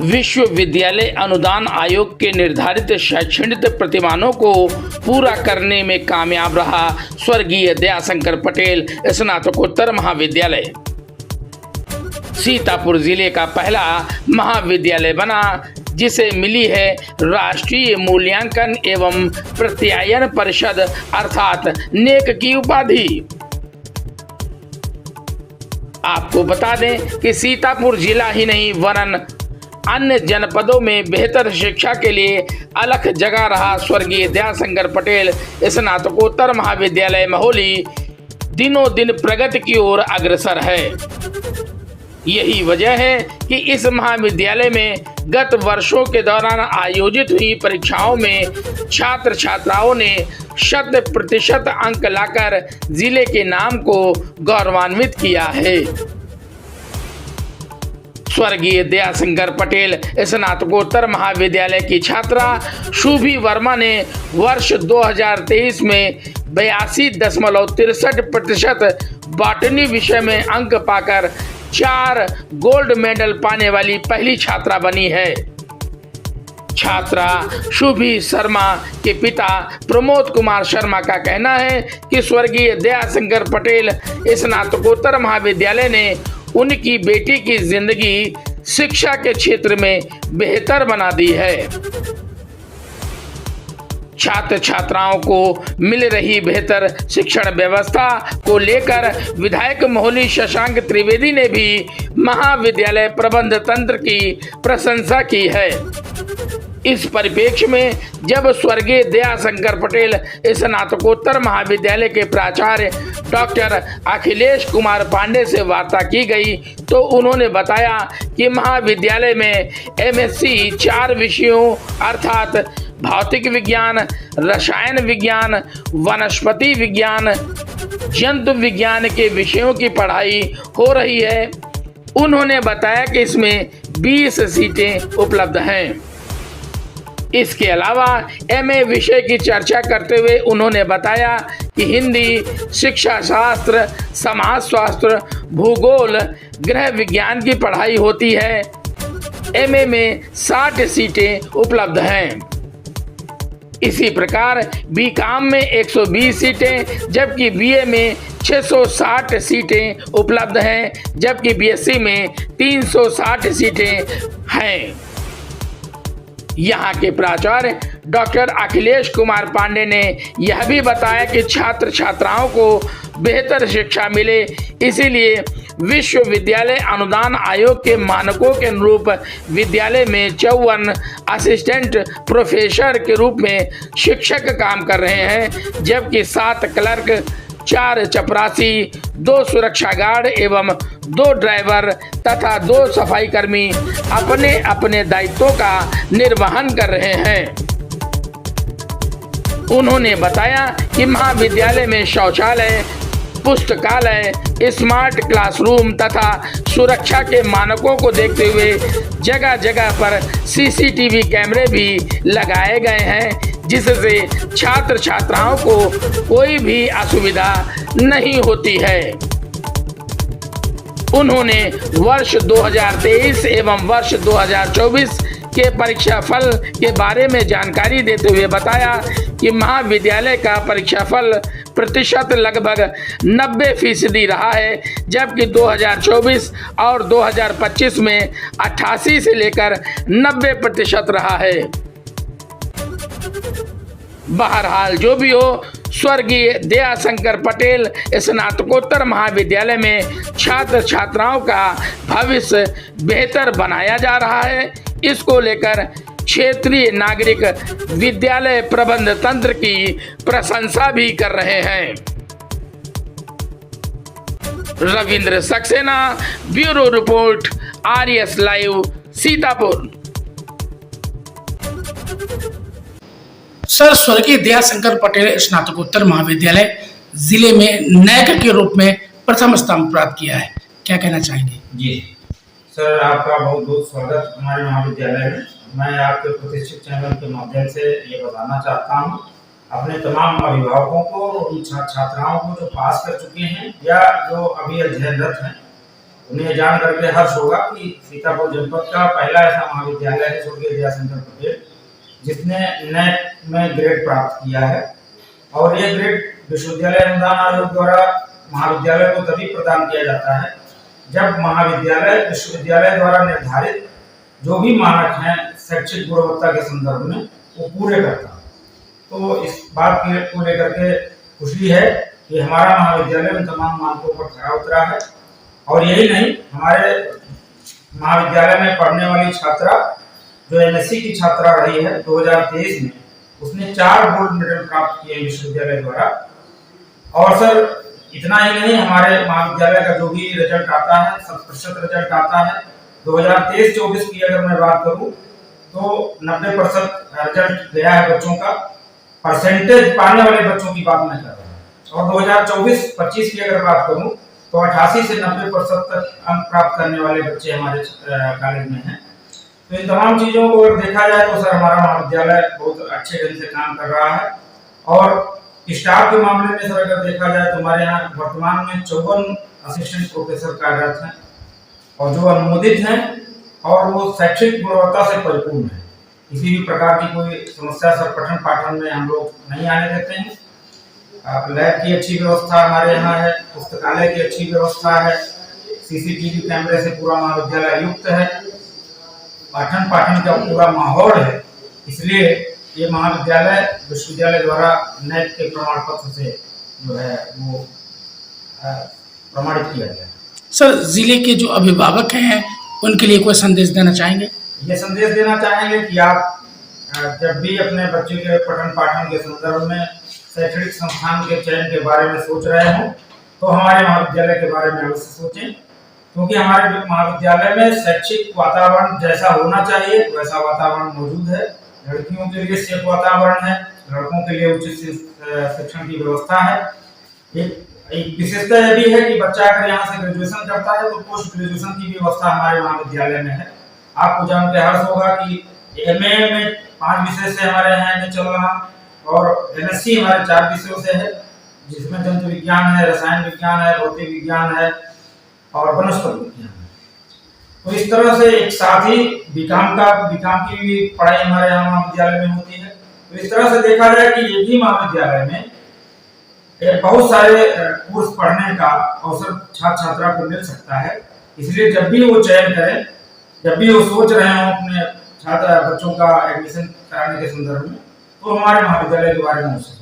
विश्वविद्यालय अनुदान आयोग के निर्धारित शैक्षणिक प्रतिमानों को पूरा करने में कामयाब रहा स्वर्गीय दयाशंकर पटेल स्नातकोत्तर महाविद्यालय। सीतापुर जिले का पहला महाविद्यालय बना जिसे मिली है राष्ट्रीय मूल्यांकन एवं प्रत्यायन परिषद अर्थात नेक की उपाधि। आपको बता दें कि सीतापुर जिला ही नहीं वरन अन्य जनपदों में बेहतर शिक्षा के लिए अलग जगह रहा स्वर्गीय दयाशंकर पटेल स्नातकोत्तर महाविद्यालय महोली दिनों दिन प्रगति की ओर अग्रसर है। यही वजह है कि इस महाविद्यालय में गत वर्षों के दौरान आयोजित हुई परीक्षाओं में छात्र छात्राओं ने 100% अंक लाकर जिले के नाम को गौरवान्वित किया है। स्वर्गीय दयाशंकर पटेल स्नातकोत्तर महाविद्यालय की छात्रा शुभी वर्मा ने वर्ष 2023 में 82.63% बॉटनी विषय में अंक पाकर 4 गोल्ड मेडल पाने वाली पहली छात्रा बनी है। छात्रा शुभी शर्मा के पिता प्रमोद कुमार शर्मा का कहना है कि स्वर्गीय दयाशंकर पटेल स्नातकोत्तर महाविद्यालय ने उनकी बेटी की जिंदगी शिक्षा के क्षेत्र में बेहतर बना दी है। छात्र छात्राओं को मिल रही बेहतर शिक्षण व्यवस्था को लेकर विधायक महोली शशांक त्रिवेदी ने भी महाविद्यालय प्रबंध तंत्र की प्रशंसा की है। इस परिप्रेक्ष्य में जब स्वर्गीय दयाशंकर पटेल स्नातकोत्तर महाविद्यालय के प्राचार्य डॉक्टर अखिलेश कुमार पांडे से वार्ता की गई तो उन्होंने बताया कि महाविद्यालय में एमएससी 4 विषयों अर्थात भौतिक विज्ञान, रसायन विज्ञान, वनस्पति विज्ञान, जंतु विज्ञान के विषयों की पढ़ाई हो रही है। उन्होंने बताया कि इसमें 20 सीटें उपलब्ध हैं। इसके अलावा एमए विषय की चर्चा करते हुए उन्होंने बताया कि हिंदी, शिक्षा शास्त्र, समाज शास्त्र, भूगोल, गृह विज्ञान की पढ़ाई होती है। एमए में 60 सीटें उपलब्ध हैं। इसी प्रकार बीकॉम में 120 सीटें जबकि बीए में 660 सीटें उपलब्ध हैं जबकि बीएससी में 360 सीटें हैं। यहाँ के प्राचार्य डॉक्टर अखिलेश कुमार पांडे ने यह भी बताया कि छात्र छात्राओं को बेहतर शिक्षा मिले इसीलिए विश्वविद्यालय अनुदान आयोग के मानकों के अनुरूप विद्यालय में 54 असिस्टेंट प्रोफेसर के रूप में शिक्षक काम कर रहे हैं जबकि 7 क्लर्क, 4 चपरासी, 2 सुरक्षा गार्ड एवं 2 ड्राइवर तथा 2 सफाई कर्मी अपने अपने दायित्वों का निर्वहन कर रहे हैं। उन्होंने बताया कि महाविद्यालय में शौचालय, पुस्तकालय, स्मार्ट क्लासरूम तथा सुरक्षा के मानकों को देखते हुए जगह जगह पर सीसीटीवी कैमरे भी लगाए गए हैं जिससे छात्र छात्राओं को कोई भी असुविधा नहीं होती है। उन्होंने वर्ष 2023 एवं वर्ष 2024 के परीक्षाफल के बारे में जानकारी देते हुए बताया कि महाविद्यालय का परीक्षाफल प्रतिशत लगभग 90% रहा है जबकि 2024 और 2025 में 88 से लेकर 90% रहा है। बहरहाल जो भी हो, स्वर्गीय दयाशंकर पटेल स्नातकोत्तर महाविद्यालय में छात्र छात्राओं का भविष्य बेहतर बनाया जा रहा है। इसको लेकर क्षेत्रीय नागरिक विद्यालय प्रबंध तंत्र की प्रशंसा भी कर रहे हैं। Ravindra Saxena, bureau report, RS live, Sitapur. Sir, स्वर्गीय दयाशंकर पटेल स्नातकोत्तर महाविद्यालय जिले में नैक के रूप में प्रथम स्थान प्राप्त किया है, क्या कहना चाहेंगे? जी सर, आपका बहुत बहुत स्वागत हमारे महाविद्यालय में। मैं आपके प्रतिष्ठित चैनल के माध्यम से ये बताना चाहता हूँ अपने तमाम अभिभावकों को, उन छात्र छात्राओं को जो पास कर चुके हैं या जो अभी अध्ययनरत हैं, उन्हें जान करके हर्ष होगा कि सीतापुर जनपद का पहला ऐसा महाविद्यालय है स्वर्गीय दयाशंकर पटेल जिसने नेट में ग्रेड प्राप्त किया है। और ये ग्रेड विश्वविद्यालय अनुदान आयोग द्वारा महाविद्यालय को तभी प्रदान किया जाता है जब महाविद्यालय विश्वविद्यालय द्वारा निर्धारित जो भी मानक हैं शैक्षिक गुणवत्ता के संदर्भ में वो पूरे करता है। तो इस बात को लेकर के खुशी है कि हमारा महाविद्यालय उन तमाम मानकों पर खरा उतरा है। और यही नहीं, हमारे महाविद्यालय में पढ़ने वाली छात्रा जो एमएससी की छात्रा रही है 2023 में, उसने 4 गोल्ड मेडल प्राप्त किए विश्वविद्यालय द्वारा। और सर इतना ही नहीं, हमारे महाविद्यालय का जो भी रिजल्ट आता है 100% रिजल्ट आता है। 2023-24 की अगर मैं बात करूं तो 90% रिजल्ट गया है बच्चों का। परसेंटेज पाने वाले बच्चों की बात मैं कर रहा हूँ। और 2024-25 की अगर बात करूं तो 88 से 90% तक अंक प्राप्त करने वाले बच्चे हमारे कॉलेज में हैं। तो इन तमाम चीज़ों को अगर देखा जाए तो सर हमारा महाविद्यालय बहुत अच्छे ढंग से काम कर रहा है। और स्टाफ के मामले में सर अगर देखा जाए तो हमारे यहाँ वर्तमान में 54 असिस्टेंट प्रोफेसर कार्यरत हैं और जो अनुमोदित हैं और वो शैक्षिक गुणवत्ता से परिपूर्ण है। किसी भी प्रकार की कोई समस्या सर पठन पाठन में हम लोग नहीं आने देते हैं। लैब की अच्छी व्यवस्था हमारे यहाँ है, पुस्तकालय की अच्छी व्यवस्था है, सीसीटीवी कैमरे से पूरा महाविद्यालय युक्त है, पठन पाठन का पूरा माहौल है। इसलिए ये महाविद्यालय विश्वविद्यालय द्वारा नेट के प्रमाण पत्र से जो है वो प्रमाणित किया गया। सर जिले के जो अभिभावक हैं उनके लिए कोई संदेश देना चाहेंगे? ये संदेश देना चाहेंगे कि आप जब भी अपने बच्चे के पठन पाठन के संदर्भ में शैक्षणिक संस्थान के चयन के बारे में सोच रहे हो तो हमारे महाविद्यालय के बारे में अवश्य सोचें, क्योंकि हमारे महाविद्यालय में शैक्षिक वातावरण जैसा होना चाहिए वैसा वातावरण मौजूद है। लड़कियों के लिए सेफ वातावरण है, लड़कों के लिए उचित शिक्षण की व्यवस्था है। एक विशेषता यह भी है कि बच्चा अगर यहाँ से ग्रेजुएशन करता है तो पोस्ट ग्रेजुएशन की व्यवस्था हमारे महाविद्यालय में है। आपको जान के हर्ष होगा कि एमए में 5 विषय से हमारे यहाँ एमए चल रहा और एमएससी हमारे 4 विषयों से है, जिसमें जंतु विज्ञान है, रसायन विज्ञान है, भौतिक विज्ञान है और वनस्पति विज्ञान है। तो इस तरह से एक साथ ही बीकॉम की भी पढ़ाई हमारे यहाँ महाविद्यालय में होती है। तो इस तरह से देखा जाए कि एक ही महाविद्यालय में बहुत सारे कोर्स पढ़ने का अवसर छात्र छात्रा को मिल सकता है। इसलिए जब भी वो चयन करें, जब भी वो सोच रहे हों अपने छात्र बच्चों का एडमिशन कराने के संदर्भ में, तो हमारे महाविद्यालय के बारे में सोचें।